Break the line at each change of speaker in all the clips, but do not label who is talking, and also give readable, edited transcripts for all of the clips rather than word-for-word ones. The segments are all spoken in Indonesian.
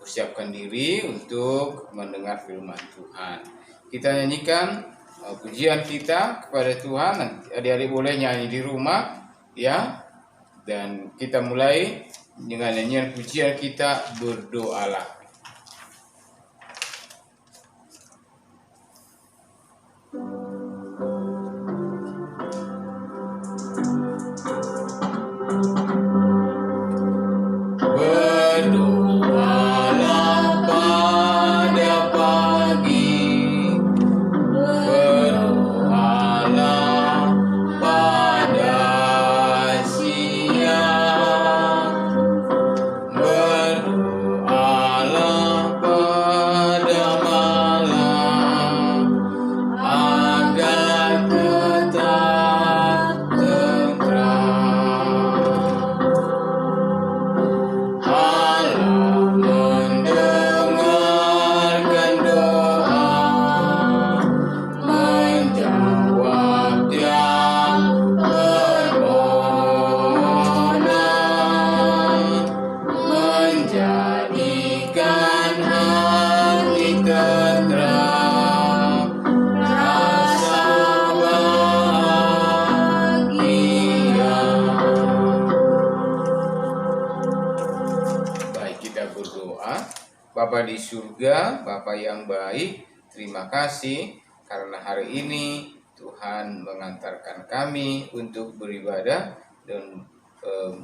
persiapkan diri untuk mendengar firman Tuhan. Kita nyanyikan pujian kita kepada Tuhan. Adik-adik boleh nyanyi di rumah, ya. Dan kita mulai dengan nyanyian pujian kita, Berdoalah. Bapa di surga, Bapa yang baik, terima kasih karena hari ini Tuhan mengantarkan kami untuk beribadah dan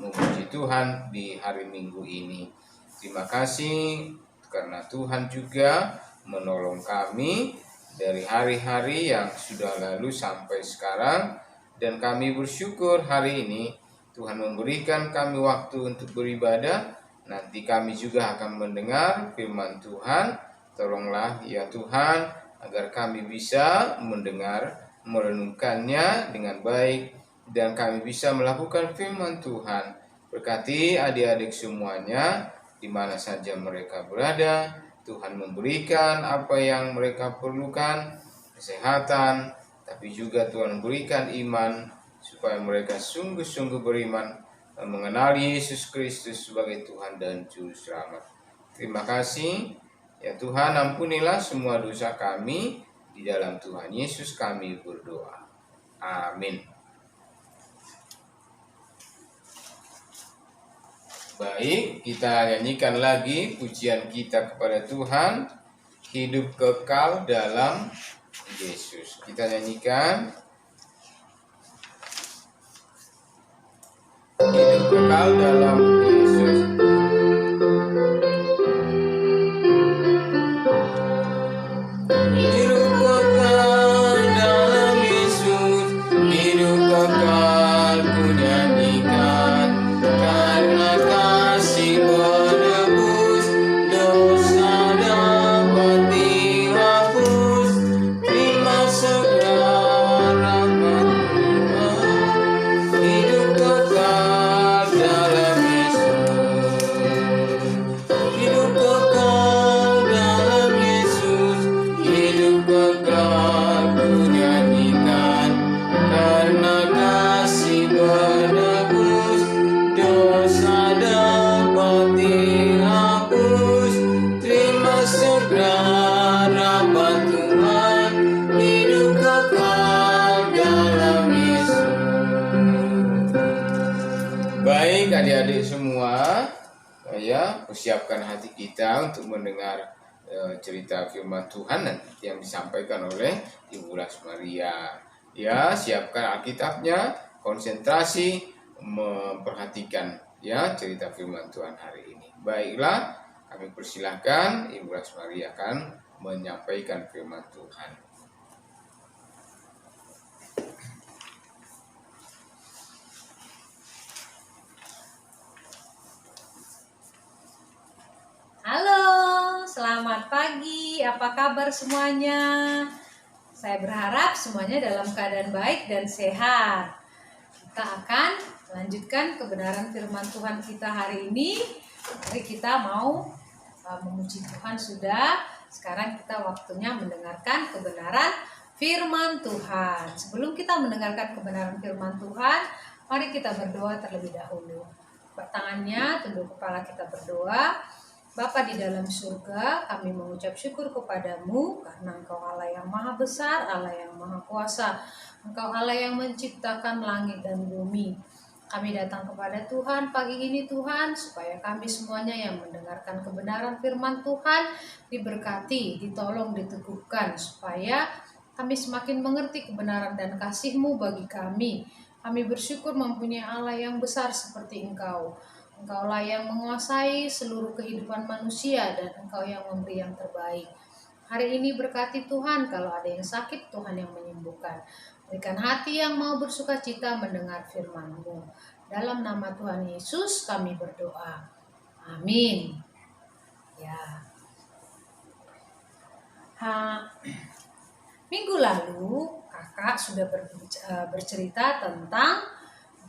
memuji Tuhan di hari Minggu ini. Terima kasih karena Tuhan juga menolong kami dari hari-hari yang sudah lalu sampai sekarang, dan kami bersyukur hari ini Tuhan memberikan kami waktu untuk beribadah. Nanti kami juga akan mendengar firman Tuhan. Tolonglah ya Tuhan, agar kami bisa mendengar, merenungkannya dengan baik, dan kami bisa melakukan firman Tuhan. Berkati adik-adik semuanya, di mana saja mereka berada. Tuhan memberikan apa yang mereka perlukan, kesehatan, tapi juga Tuhan memberikan iman, supaya mereka sungguh-sungguh beriman mengenali Yesus Kristus sebagai Tuhan dan Juru Selamat. Terima kasih ya Tuhan, ampunilah semua dosa kami, di dalam Tuhan Yesus kami berdoa. Amin. Baik, kita nyanyikan lagi pujian kita kepada Tuhan, hidup kekal dalam Yesus. Kita nyanyikan hidup kekal dalam Yesus. Hidup kekal dalam Yesus, hidup kekal ku nyanyikan, karena kasih menebus, dosa dapat dihapus, terima segera rahmat Tuhan. Hidup kekal dalam Yesus, hidup kekal dalam Yesus, hidup kekal ku nyanyikan, karena kasih menebus, dosa dapat dihapus, terima segera rahmat Tuhan. Hidup kekal dalam Yesus. Baik adik-adik semua, ya, persiapkan hati kita untuk mendengar cerita firman Tuhan yang disampaikan oleh Ibu Lasmaria. Ya, siapkan Alkitabnya, konsentrasi memperhatikan ya cerita firman Tuhan hari ini. Baiklah, kami persilahkan Ibu Lasmaria akan menyampaikan firman Tuhan.
Halo, selamat pagi. Apa kabar semuanya? Saya berharap semuanya dalam keadaan baik dan sehat. Kita akan lanjutkan kebenaran firman Tuhan kita hari ini. Mari kita mau memuji Tuhan sudah. Sekarang kita waktunya mendengarkan kebenaran firman Tuhan. Sebelum kita mendengarkan kebenaran firman Tuhan, mari kita berdoa terlebih dahulu. Tangannya, tunduk kepala, kita berdoa. Bapa di dalam surga, kami mengucap syukur kepadamu karena Engkau Allah yang maha besar, Allah yang maha kuasa. Engkau Allah yang menciptakan langit dan bumi. Kami datang kepada Tuhan pagi ini Tuhan, supaya kami semuanya yang mendengarkan kebenaran firman Tuhan diberkati, ditolong, diteguhkan, supaya kami semakin mengerti kebenaran dan kasih-Mu bagi kami. Kami bersyukur mempunyai Allah yang besar seperti Engkau. Engkaulah yang menguasai seluruh kehidupan manusia dan Engkau yang memberi yang terbaik. Hari ini berkati Tuhan, kalau ada yang sakit Tuhan yang menyembuhkan. Berikan hati yang mau bersuka cita mendengar firman-Mu. Dalam nama Tuhan Yesus kami berdoa. Amin. Ya. Minggu lalu kakak sudah bercerita tentang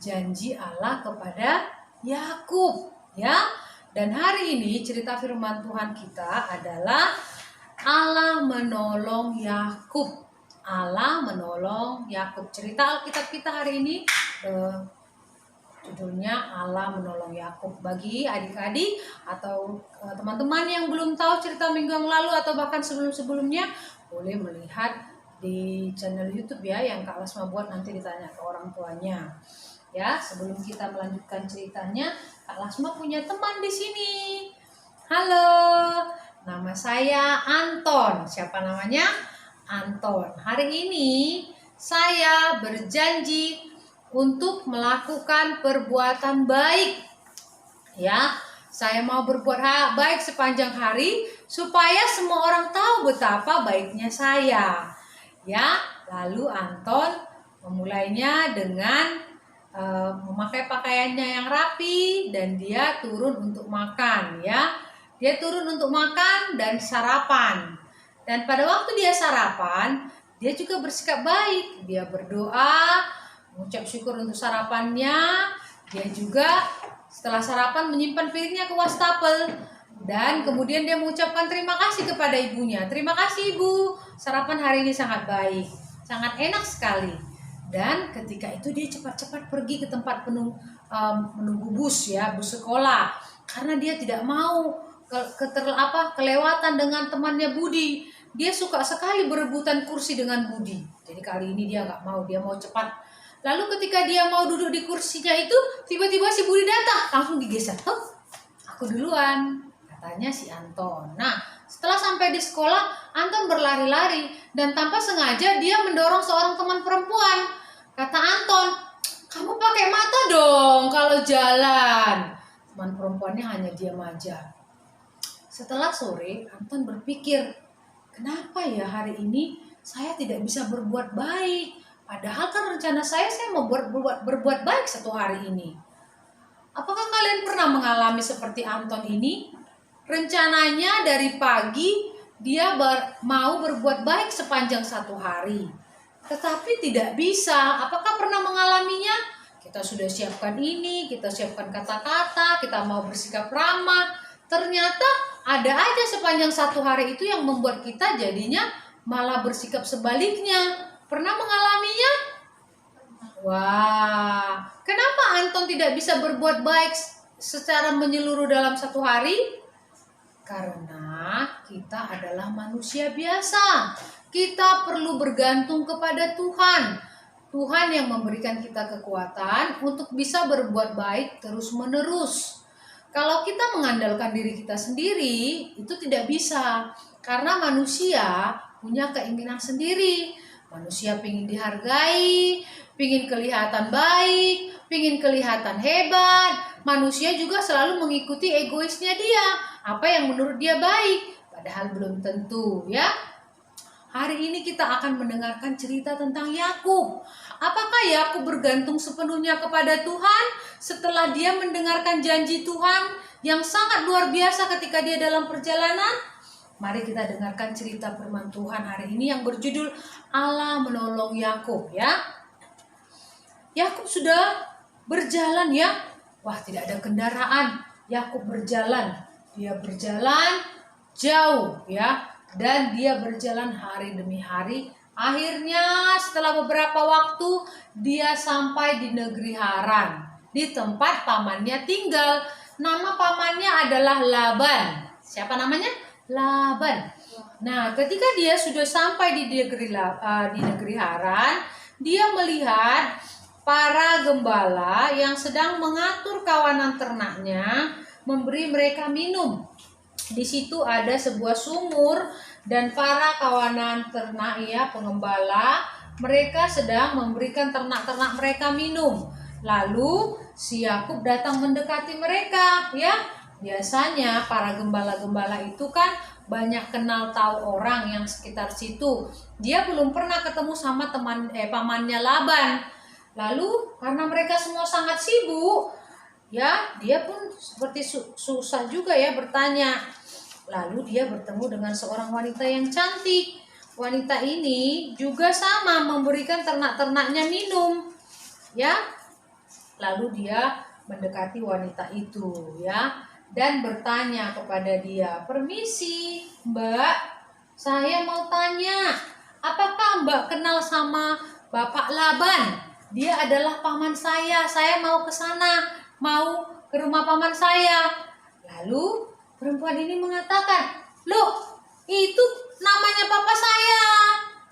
janji Allah kepada Yakub, ya. Dan hari ini cerita firman Tuhan kita adalah Allah menolong Yakub. Allah menolong Yakub. Cerita Alkitab kita hari ini judulnya Allah menolong Yakub. Bagi adik-adik atau teman-teman yang belum tahu cerita minggu yang lalu atau bahkan sebelum-sebelumnya, boleh melihat di channel YouTube ya yang Kak Lasma buat, nanti ditanya ke orang tuanya. Ya, sebelum kita melanjutkan ceritanya, Kak Lasma punya teman di sini. Halo, nama saya Anton. Siapa namanya? Anton. Hari ini saya berjanji untuk melakukan perbuatan baik. Ya, saya mau berbuat baik sepanjang hari supaya semua orang tahu betapa baiknya saya. Ya, lalu Anton memulainya dengan memakai pakaiannya yang rapi dan dia turun untuk makan, ya. Dia turun untuk makan dan sarapan. Dan pada waktu dia sarapan, dia juga bersikap baik. Dia berdoa, mengucap syukur untuk sarapannya. Dia juga setelah sarapan menyimpan piringnya ke wastafel. Dan kemudian dia mengucapkan terima kasih kepada ibunya. Terima kasih ibu, sarapan hari ini sangat baik, sangat enak sekali. Dan ketika itu dia cepat-cepat pergi ke tempat menunggu bus, ya, bus sekolah, karena dia tidak mau kelewatan dengan temannya Budi. Dia suka sekali berebutan kursi dengan Budi. Jadi kali ini dia nggak mau, dia mau cepat. Lalu ketika dia mau duduk di kursinya itu, tiba-tiba si Budi datang, langsung digeser. Aku duluan, katanya si Anton. Nah, setelah sampai di sekolah, Anton berlari-lari dan tanpa sengaja dia mendorong seorang teman perempuan. Kata Anton, kamu pakai mata dong kalau jalan. Teman perempuannya hanya diam aja. Setelah sore, Anton berpikir, kenapa ya hari ini saya tidak bisa berbuat baik? Padahal kan rencana saya mau berbuat baik satu hari ini. Apakah kalian pernah mengalami seperti Anton ini? Rencananya dari pagi dia mau berbuat baik sepanjang satu hari, tetapi tidak bisa. Apakah pernah mengalaminya? Kita sudah siapkan ini, kita siapkan kata-kata, kita mau bersikap ramah, ternyata ada aja sepanjang satu hari itu yang membuat kita jadinya malah bersikap sebaliknya. Pernah mengalaminya? Wah, kenapa Anton tidak bisa berbuat baik secara menyeluruh dalam satu hari? Karena kita adalah manusia biasa. Kita perlu bergantung kepada Tuhan. Tuhan yang memberikan kita kekuatan untuk bisa berbuat baik terus-menerus. Kalau kita mengandalkan diri kita sendiri, itu tidak bisa. Karena manusia punya keinginan sendiri. Manusia ingin dihargai, ingin kelihatan baik, ingin kelihatan hebat. Manusia juga selalu mengikuti egoisnya dia, apa yang menurut dia baik, padahal belum tentu, ya. Hari ini kita akan mendengarkan cerita tentang Yakub. Apakah Yakub bergantung sepenuhnya kepada Tuhan setelah dia mendengarkan janji Tuhan yang sangat luar biasa ketika dia dalam perjalanan? Mari kita dengarkan cerita firman Tuhan hari ini yang berjudul Allah menolong Yakub, ya. Yakub sudah berjalan, ya. Wah, tidak ada kendaraan. Yakub berjalan. Dia berjalan jauh, ya. Dan dia berjalan hari demi hari. Akhirnya setelah beberapa waktu dia sampai di negeri Haran, di tempat pamannya tinggal. Nama pamannya adalah Laban. Siapa namanya? Laban. Nah, ketika dia sudah sampai di negeri Haran, dia melihat para gembala yang sedang mengatur kawanan ternaknya, memberi mereka minum. Di situ ada sebuah sumur dan para kawanan ternak pengembala, mereka sedang memberikan ternak-ternak mereka minum. Lalu si Yakub datang mendekati mereka, ya. Biasanya para gembala-gembala itu kan banyak kenal tahu orang yang sekitar situ. Dia belum pernah ketemu sama pamannya Laban. Lalu karena mereka semua sangat sibuk, ya, dia pun seperti susah juga ya bertanya. Lalu dia bertemu dengan seorang wanita yang cantik. Wanita ini juga sama memberikan ternak-ternaknya minum, ya. Lalu dia mendekati wanita itu, ya, dan bertanya kepada dia, "Permisi, Mbak, saya mau tanya, apakah Mbak kenal sama Bapak Laban? Dia adalah paman saya mau ke sana, mau ke rumah paman saya." Lalu perempuan ini mengatakan, "Loh, itu namanya papa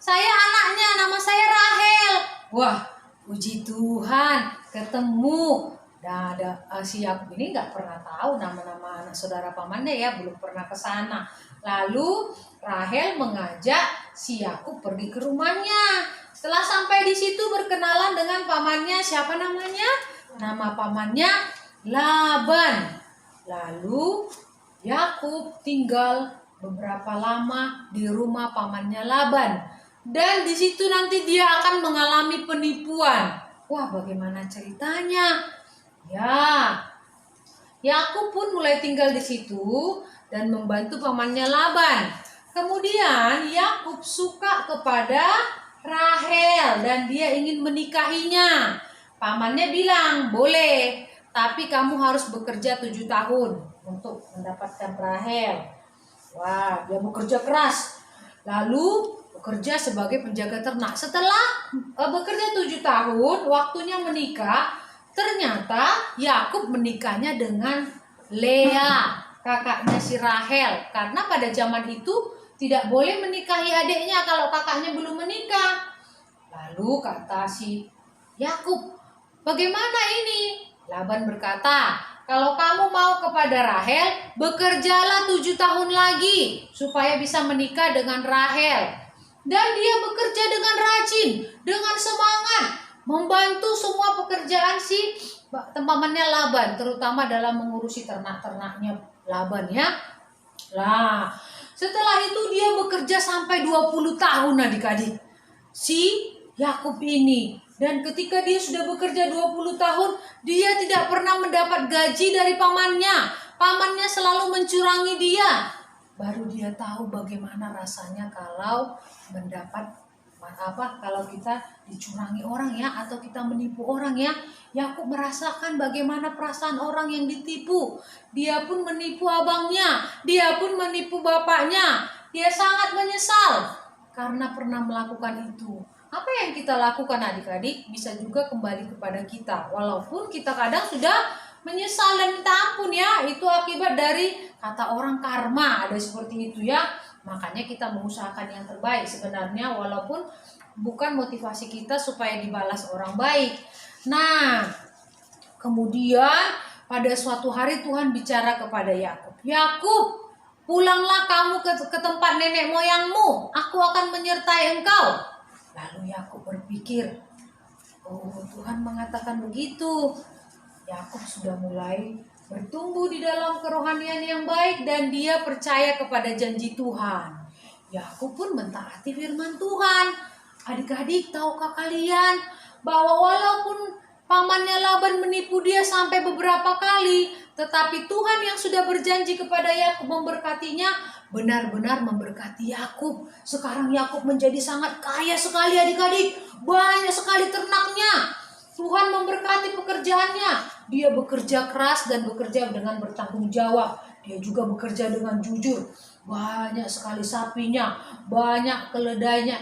saya anaknya, nama saya Rahel." Wah, puji Tuhan, ketemu. Nah, si Yakub ini nggak pernah tahu nama-nama anak saudara pamannya ya, belum pernah ke sana. Lalu Rahel mengajak si Yakub pergi ke rumahnya. Setelah sampai di situ berkenalan dengan pamannya, siapa namanya? Nama pamannya Laban. Lalu Yakub tinggal beberapa lama di rumah pamannya Laban. Dan di situ nanti dia akan mengalami penipuan. Wah, bagaimana ceritanya? Ya, Yakub pun mulai tinggal di situ dan membantu pamannya Laban. Kemudian Yakub suka kepada Rahel dan dia ingin menikahinya. Pamannya bilang, "Boleh, tapi kamu harus bekerja 7 tahun untuk mendapatkan Rahel." Wah, dia bekerja keras. Lalu bekerja sebagai penjaga ternak. Setelah bekerja 7 tahun, waktunya menikah. Ternyata Yakub menikahnya dengan Lea, kakaknya si Rahel. Karena pada zaman itu tidak boleh menikahi adiknya kalau kakaknya belum menikah. Lalu kata si Yakub, "Bagaimana ini?" Laban berkata, "Kalau kamu mau kepada Rahel, bekerjalah 7 tahun lagi supaya bisa menikah dengan Rahel." Dan dia bekerja dengan rajin, dengan semangat, membantu semua pekerjaan si pamannya Laban, terutama dalam mengurusi ternak-ternaknya Laban, ya. Nah, setelah itu dia bekerja sampai 20 tahun adik-adik. Si Yakub ini. Dan ketika dia sudah bekerja 20 tahun, dia tidak pernah mendapat gaji dari pamannya. Pamannya selalu mencurangi dia. Baru dia tahu bagaimana rasanya kalau kalau kita dicurangi orang ya, atau kita menipu orang ya. Yakub merasakan bagaimana perasaan orang yang ditipu. Dia pun menipu abangnya, dia pun menipu bapaknya. Dia sangat menyesal karena pernah melakukan itu. Apa yang kita lakukan adik-adik bisa juga kembali kepada kita. Walaupun kita kadang sudah menyesal dan minta ampun ya, itu akibat dari kata orang karma, ada seperti itu ya. Makanya kita mengusahakan yang terbaik sebenarnya, walaupun bukan motivasi kita supaya dibalas orang baik. Nah, kemudian pada suatu hari Tuhan bicara kepada Yakub, "Yakub, pulanglah kamu ke tempat nenek moyangmu, aku akan menyertai engkau." Lalu Yakub berpikir, "Oh, Tuhan mengatakan begitu." Yakub sudah mulai bertumbuh di dalam kerohanian yang baik dan dia percaya kepada janji Tuhan. Yakub pun mentaati firman Tuhan. Adik-adik, tahukah kalian bahwa walaupun pamannya Laban menipu dia sampai beberapa kali, tetapi Tuhan yang sudah berjanji kepada Yakub memberkatinya, benar-benar memberkati Yakub. Sekarang Yakub menjadi sangat kaya sekali adik-adik, banyak sekali ternaknya. Tuhan memberkati pekerjaannya. Dia bekerja keras dan bekerja dengan bertanggung jawab. Dia juga bekerja dengan jujur. Banyak sekali sapinya, banyak keledainya.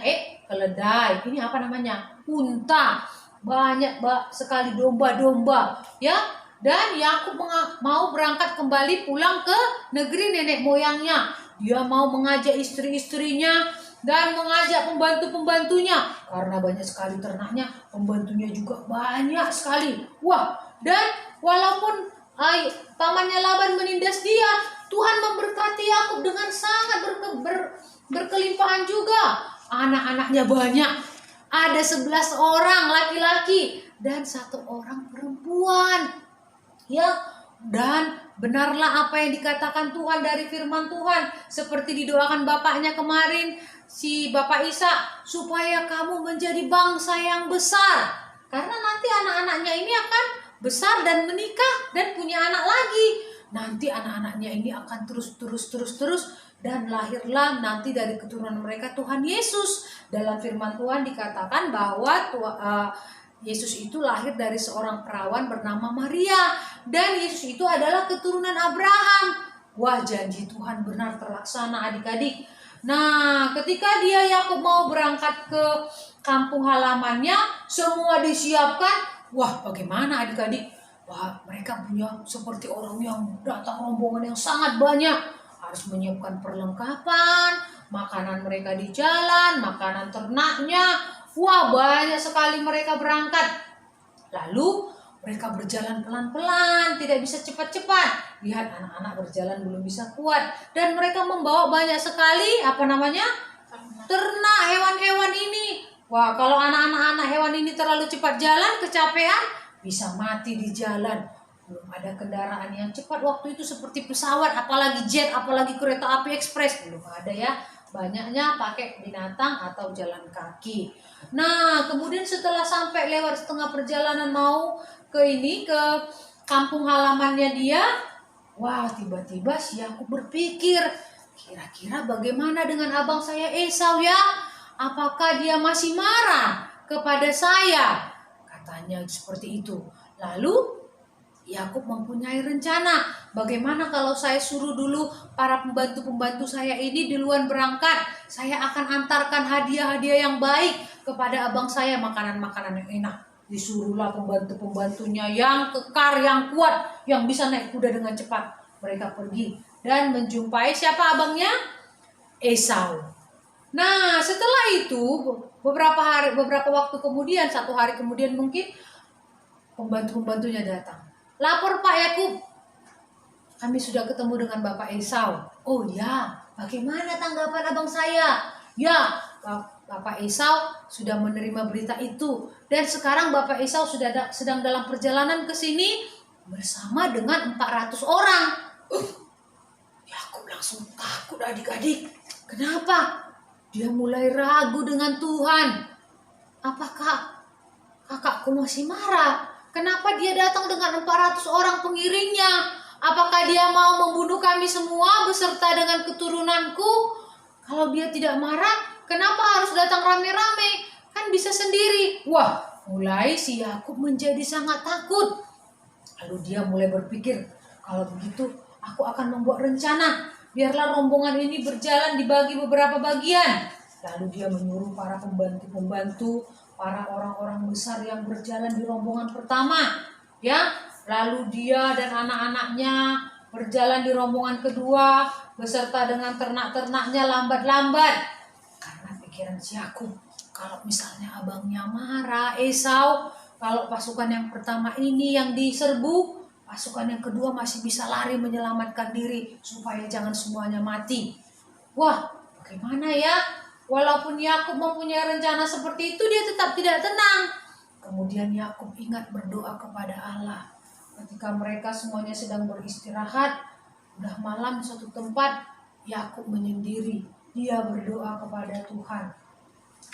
Keledai, ini apa namanya? Unta. Banyak sekali domba-domba, ya. Dan Yakub mau berangkat kembali pulang ke negeri nenek moyangnya. Dia mau mengajak istri-istrinya dan mengajak pembantu-pembantunya. Karena banyak sekali ternaknya, pembantunya juga banyak sekali. Wah, dan walaupun pamannya Laban menindas dia, Tuhan memberkati Yakub dengan sangat berkelimpahan juga. Anak-anaknya banyak. Ada 11 orang laki-laki dan 1 orang perempuan. Ya, dan benarlah apa yang dikatakan Tuhan dari firman Tuhan, seperti didoakan bapaknya kemarin, si Bapak Isa, supaya kamu menjadi bangsa yang besar. Karena nanti anak-anaknya ini akan besar dan menikah dan punya anak lagi. Nanti anak-anaknya ini akan terus dan lahirlah nanti dari keturunan mereka Tuhan Yesus. Dalam firman Tuhan dikatakan bahwa Yesus itu lahir dari seorang perawan bernama Maria, dan Yesus itu adalah keturunan Abraham. Wah, janji Tuhan benar terlaksana adik-adik. Nah, ketika Yakub mau berangkat ke kampung halamannya, semua disiapkan. Wah, bagaimana adik-adik? Wah, mereka punya seperti orang yang datang rombongan yang sangat banyak. Harus menyiapkan perlengkapan, makanan mereka di jalan, makanan ternaknya. Wah, banyak sekali mereka berangkat. Lalu mereka berjalan pelan-pelan, tidak bisa cepat-cepat. Lihat, anak-anak berjalan belum bisa kuat. Dan mereka membawa banyak sekali, ternak, hewan-hewan ini. Wah, kalau anak-anak hewan ini terlalu cepat jalan, kecapean, bisa mati di jalan. Belum ada kendaraan yang cepat waktu itu seperti pesawat, apalagi jet, apalagi kereta api ekspres. Belum ada ya. Banyaknya pakai binatang atau jalan kaki. Nah, kemudian setelah sampai lewat setengah perjalanan mau ke kampung halamannya dia, wah, tiba-tiba si Yakub berpikir, kira-kira bagaimana dengan abang saya Esau ya? Apakah dia masih marah kepada saya? Katanya seperti itu. Lalu Yakub mempunyai rencana, bagaimana kalau saya suruh dulu para pembantu-pembantu saya ini duluan berangkat. Saya akan antarkan hadiah-hadiah yang baik kepada abang saya, makanan-makanan yang enak. Disuruhlah pembantu-pembantunya yang kekar, yang kuat, yang bisa naik kuda dengan cepat. Mereka pergi dan menjumpai siapa abangnya? Esau. Nah, setelah itu beberapa waktu kemudian, 1 hari kemudian mungkin, pembantu-pembantunya datang. Lapor Pak Yakub, kami sudah ketemu dengan Bapak Esau. Oh ya, bagaimana tanggapan abang saya? Ya, Bapak Esau sudah menerima berita itu. Dan sekarang Bapak Esau sedang dalam perjalanan ke sini bersama dengan 400 orang. Yakub langsung takut adik-adik. Kenapa? Dia mulai ragu dengan Tuhan. Apakah kakakku masih marah? Kenapa dia datang dengan 400 orang pengiringnya? Apakah dia mau membunuh kami semua beserta dengan keturunanku? Kalau dia tidak marah, kenapa harus datang rame-rame? Kan bisa sendiri. Wah, mulai si Yakub menjadi sangat takut. Lalu dia mulai berpikir, kalau begitu aku akan membuat rencana. Biarlah rombongan ini berjalan dibagi beberapa bagian. Lalu dia menyuruh para pembantu-pembantu, para orang-orang besar yang berjalan di rombongan pertama, ya. Lalu dia dan anak-anaknya berjalan di rombongan kedua beserta dengan ternak-ternaknya lambat-lambat. Karena pikiran si Yakub, kalau misalnya abangnya marah, Esau, kalau pasukan yang pertama ini yang diserbu, pasukan yang kedua masih bisa lari menyelamatkan diri supaya jangan semuanya mati. Wah, bagaimana ya? Walaupun Yakub mempunyai rencana seperti itu, dia tetap tidak tenang. Kemudian Yakub ingat berdoa kepada Allah. Ketika mereka semuanya sedang beristirahat, udah malam di suatu tempat, Yakub menyendiri. Dia berdoa kepada Tuhan.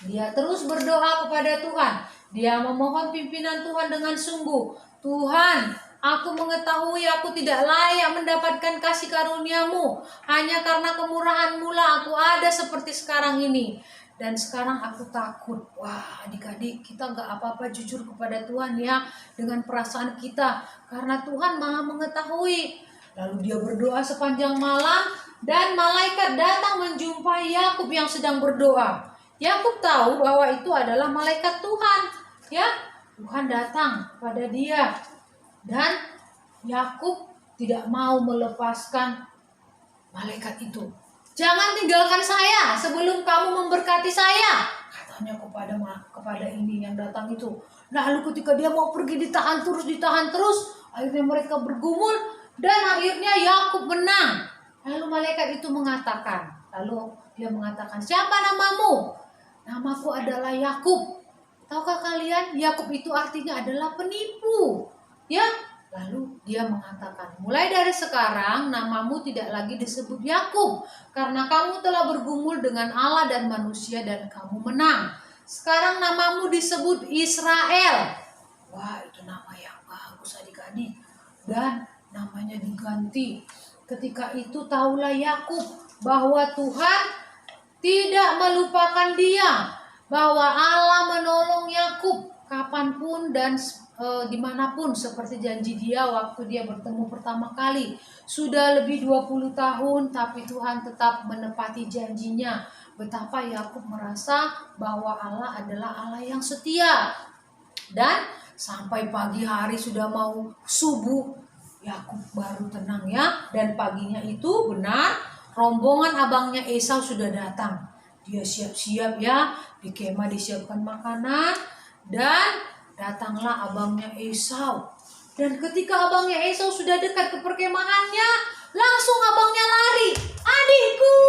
Dia terus berdoa kepada Tuhan. Dia memohon pimpinan Tuhan dengan sungguh. Tuhan, aku mengetahui aku tidak layak mendapatkan kasih karunia-Mu. Hanya karena kemurahan-Mu lah aku ada seperti sekarang ini. Dan sekarang aku takut. Wah, adik-adik, kita gak apa-apa jujur kepada Tuhan ya, dengan perasaan kita. Karena Tuhan Maha mengetahui. Lalu dia berdoa sepanjang malam, dan malaikat datang menjumpai Yakub yang sedang berdoa. Yakub tahu bahwa itu adalah malaikat Tuhan. Ya, Tuhan datang kepada dia. Dan Yakub tidak mau melepaskan malaikat itu. "Jangan tinggalkan saya sebelum kamu memberkati saya," katanya kepada ini yang datang itu. Lalu ketika dia mau pergi, ditahan terus. Akhirnya mereka bergumul dan akhirnya Yakub menang. Lalu malaikat itu mengatakan, "Siapa namamu?" "Namaku adalah Yakub." Tahukah kalian, Yakub itu artinya adalah penipu. Ya, lalu dia mengatakan, "Mulai dari sekarang namamu tidak lagi disebut Yakub, karena kamu telah bergumul dengan Allah dan manusia dan kamu menang. Sekarang namamu disebut Israel." Wah, itu nama yang bagus adik-adik. Dan namanya diganti. Ketika itu tahulah Yakub bahwa Tuhan tidak melupakan dia, bahwa Allah menolong Yakub kapanpun dan dimanapun, seperti janji dia waktu dia bertemu pertama kali. Sudah lebih 20 tahun tapi Tuhan tetap menepati janjinya. Betapa Yakub merasa bahwa Allah adalah Allah yang setia. Dan sampai pagi hari sudah mau subuh, Yakub baru tenang ya. Dan paginya itu benar rombongan abangnya Esau sudah datang. Dia siap-siap ya, di kemah disiapkan makanan, dan datanglah abangnya Esau. Dan ketika abangnya Esau sudah dekat ke perkemahannya, langsung abangnya lari, "Adikku!"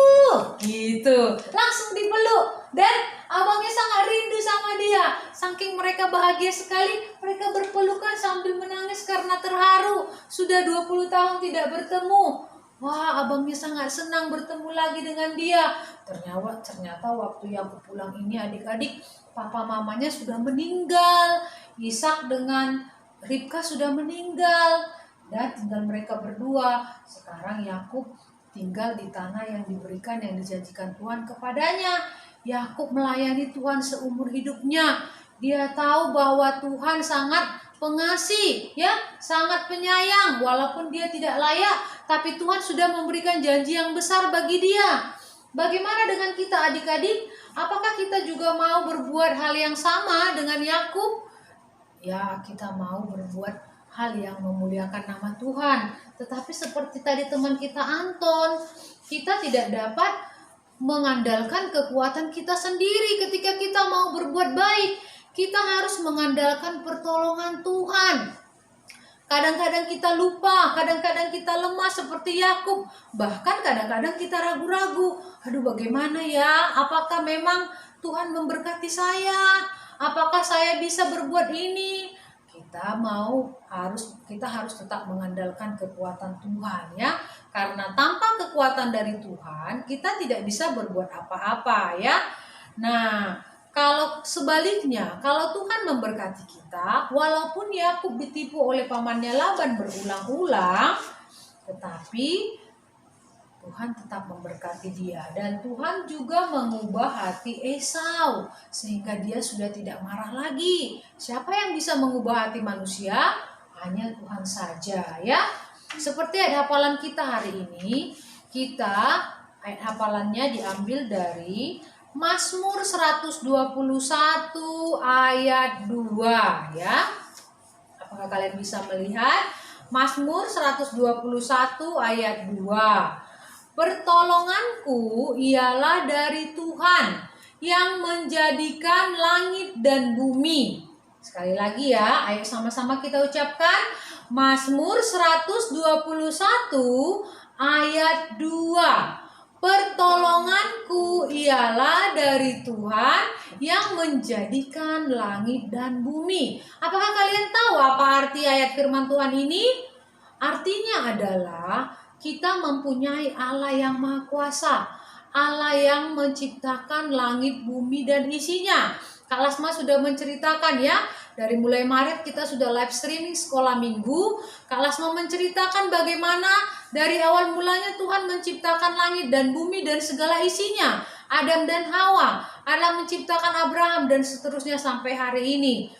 gitu. Langsung dipeluk. Dan abangnya sangat rindu sama dia. Saking mereka bahagia sekali, mereka berpelukan sambil menangis karena terharu. Sudah 20 tahun tidak bertemu. Wah, abangnya sangat senang bertemu lagi dengan dia. Ternyata waktu Yakub pulang ini adik-adik, papa mamanya sudah meninggal. Ishak dengan Ribka sudah meninggal. Dan tinggal mereka berdua. Sekarang Yakub tinggal di tanah yang diberikan, yang dijanjikan Tuhan kepadanya. Yakub melayani Tuhan seumur hidupnya. Dia tahu bahwa Tuhan sangat pengasih, ya, sangat penyayang. Walaupun dia tidak layak, tapi Tuhan sudah memberikan janji yang besar bagi dia. Bagaimana dengan kita adik-adik? Apakah kita juga mau berbuat hal yang sama dengan Yakub? Ya, kita mau berbuat hal yang memuliakan nama Tuhan. Tetapi seperti tadi teman kita Anton, kita tidak dapat mengandalkan kekuatan kita sendiri ketika kita mau berbuat baik. Kita harus mengandalkan pertolongan Tuhan. Kadang-kadang kita lupa, kadang-kadang kita lemah seperti Yakub. Bahkan kadang-kadang kita ragu-ragu. Aduh, bagaimana ya? Apakah memang Tuhan memberkati saya? Apakah saya bisa berbuat ini? Kita harus tetap mengandalkan kekuatan Tuhan ya. Karena tanpa kekuatan dari Tuhan, kita tidak bisa berbuat apa-apa ya. Nah, kalau sebaliknya, kalau Tuhan memberkati kita, walaupun Yakub ditipu oleh pamannya Laban berulang-ulang, tetapi Tuhan tetap memberkati dia. Dan Tuhan juga mengubah hati Esau, sehingga dia sudah tidak marah lagi. Siapa yang bisa mengubah hati manusia? Hanya Tuhan saja ya. Seperti ayat hafalan kita hari ini, ayat hafalannya diambil dari Mazmur 121 ayat 2 ya. Apakah kalian bisa melihat? Mazmur 121 ayat 2. "Pertolonganku ialah dari Tuhan yang menjadikan langit dan bumi." Sekali lagi ya, ayo sama-sama kita ucapkan. Mazmur 121 ayat 2. "Pertolonganku ialah dari Tuhan yang menjadikan langit dan bumi." Apakah kalian tahu apa arti ayat firman Tuhan ini? Artinya adalah kita mempunyai Allah yang Maha Kuasa, Allah yang menciptakan langit, bumi, dan isinya. Kak Lasma sudah menceritakan ya, dari mulai Maret kita sudah live streaming sekolah minggu. Kak Lasma menceritakan bagaimana dari awal mulanya Tuhan menciptakan langit dan bumi dan segala isinya. Adam dan Hawa, Allah menciptakan Abraham dan seterusnya sampai hari ini.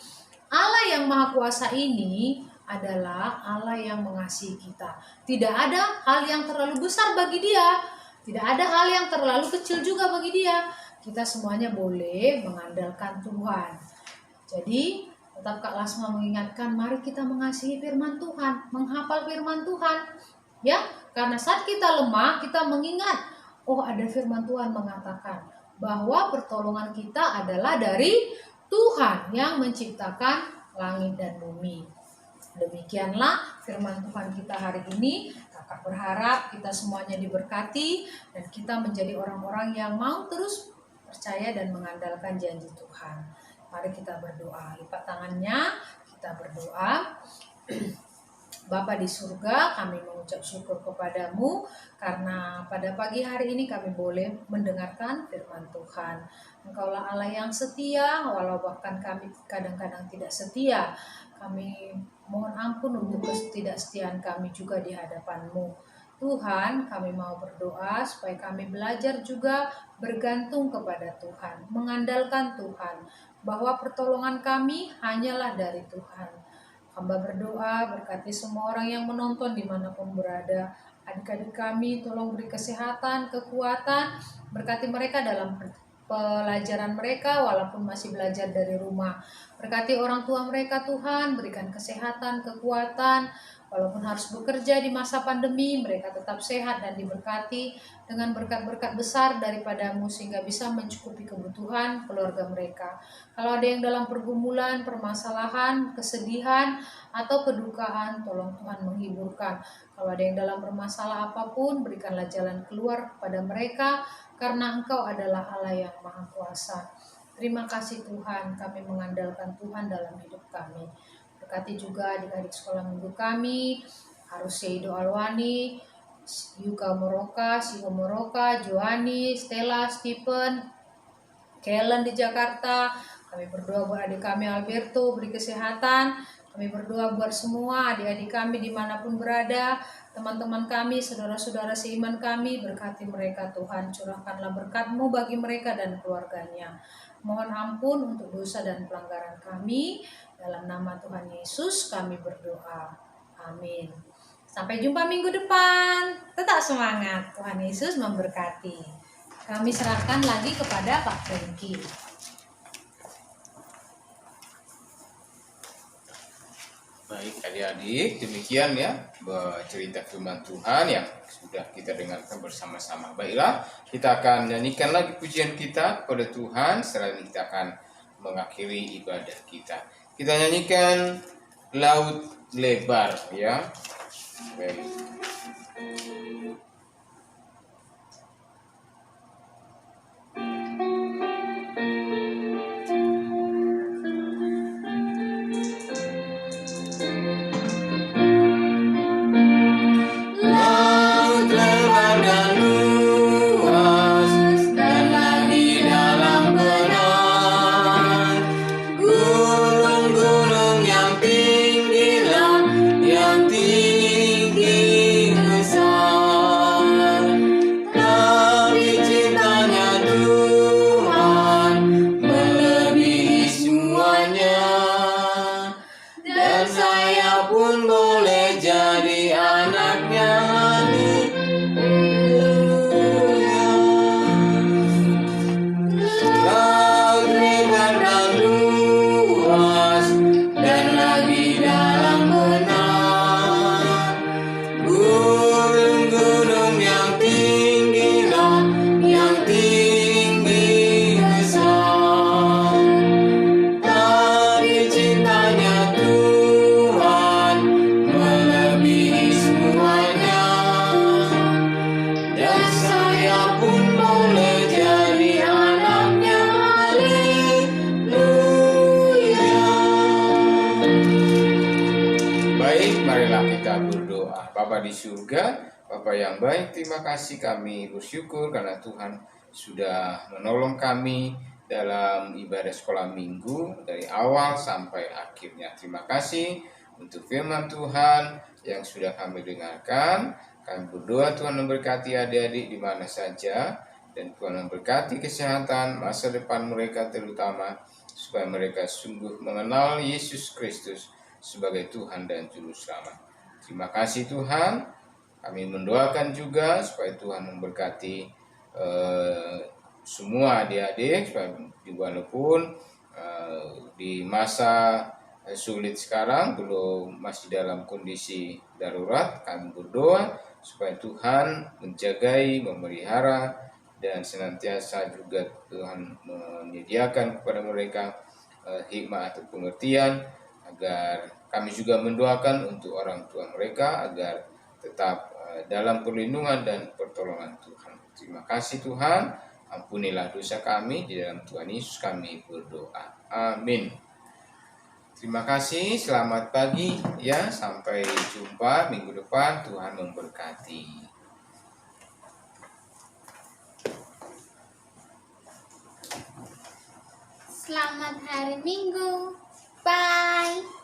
Allah yang Maha Kuasa ini adalah Allah yang mengasihi kita. Tidak ada hal yang terlalu besar bagi Dia, tidak ada hal yang terlalu kecil juga bagi Dia. Kita semuanya boleh mengandalkan Tuhan. Jadi Tetap Kak Lasma mengingatkan, mari kita mengasihi firman Tuhan, menghafal firman Tuhan. Ya, karena saat kita lemah, kita mengingat, oh ada firman Tuhan mengatakan bahwa pertolongan kita adalah dari Tuhan yang menciptakan langit dan bumi. Demikianlah firman Tuhan kita hari ini. Kakak berharap kita semuanya diberkati dan kita menjadi orang-orang yang mau terus percaya dan mengandalkan janji Tuhan. Mari kita berdoa. Lipat tangannya, kita berdoa. Bapa di surga, kami mengucap syukur kepadamu karena pada pagi hari ini kami boleh mendengarkan firman Tuhan. Engkaulah Allah yang setia, walau bahkan kami kadang-kadang tidak setia. Kami mohon ampun untuk ketidaksetiaan kami juga di hadapan-Mu. Tuhan, kami mau berdoa supaya kami belajar juga bergantung kepada Tuhan, mengandalkan Tuhan, bahwa pertolongan kami hanyalah dari Tuhan. Hamba berdoa, berkati semua orang yang menonton dimanapun berada. Adik-adik kami tolong beri kesehatan, kekuatan, berkati mereka dalam pelajaran mereka walaupun masih belajar dari rumah. Berkati orang tua mereka Tuhan, berikan kesehatan, kekuatan, walaupun harus bekerja di masa pandemi, mereka tetap sehat dan diberkati dengan berkat-berkat besar daripada-Mu sehingga bisa mencukupi kebutuhan keluarga mereka. Kalau ada yang dalam pergumulan, permasalahan, kesedihan, atau kedukaan, tolong Tuhan menghiburkan. Kalau ada yang dalam bermasalah apapun, berikanlah jalan keluar kepada mereka, karena Engkau adalah Allah yang Maha Kuasa. Terima kasih Tuhan, kami mengandalkan Tuhan dalam hidup kami. Berkati juga adik-adik sekolah minggu kami, Harus Seido Alwani, Yuka Moroka, Siko Moroka, Joani, Stella, Stephen, Kellen di Jakarta. Kami berdoa buat adik kami Alberto, beri kesehatan. Kami berdoa buat semua adik-adik kami dimanapun berada, teman-teman kami, saudara-saudara seiman kami, berkati mereka Tuhan, curahkanlah berkat-Mu bagi mereka dan keluarganya. Mohon ampun untuk dosa dan pelanggaran kami, dalam nama Tuhan Yesus kami berdoa. Amin. Sampai jumpa minggu depan. Tetap semangat. Tuhan Yesus memberkati. Kami serahkan lagi kepada Pak Franky.
Baik adik-adik, demikian ya cerita firman Tuhan yang sudah kita dengarkan bersama-sama. Baiklah, kita akan nyanyikan lagi pujian kita kepada Tuhan, setelah ini kita akan mengakhiri ibadah kita. Kita nyanyikan Laut Lebar ya. Baik. Bapa di surga, Bapa yang baik, terima kasih, kami bersyukur karena Tuhan sudah menolong kami dalam ibadah sekolah minggu dari awal sampai akhirnya. Terima kasih untuk firman Tuhan yang sudah kami dengarkan. Kami berdoa Tuhan memberkati adik-adik di mana saja, dan Tuhan memberkati kesehatan masa depan mereka terutama, supaya mereka sungguh mengenal Yesus Kristus sebagai Tuhan dan Juru Selamat. Terima kasih Tuhan. Kami mendoakan juga supaya Tuhan memberkati semua adik-adik, supaya walaupun di masa sulit sekarang, belum masih dalam kondisi darurat, kami berdoa supaya Tuhan menjagai, memelihara, dan senantiasa juga Tuhan menyediakan kepada mereka hikmah atau pengertian, agar kami juga mendoakan untuk orang tua mereka agar tetap dalam perlindungan dan pertolongan Tuhan. Terima kasih Tuhan, ampunilah dosa kami, di dalam Tuhan Yesus kami berdoa. Amin. Terima kasih, selamat pagi ya, sampai jumpa minggu depan, Tuhan memberkati.
Selamat hari Minggu. Bye.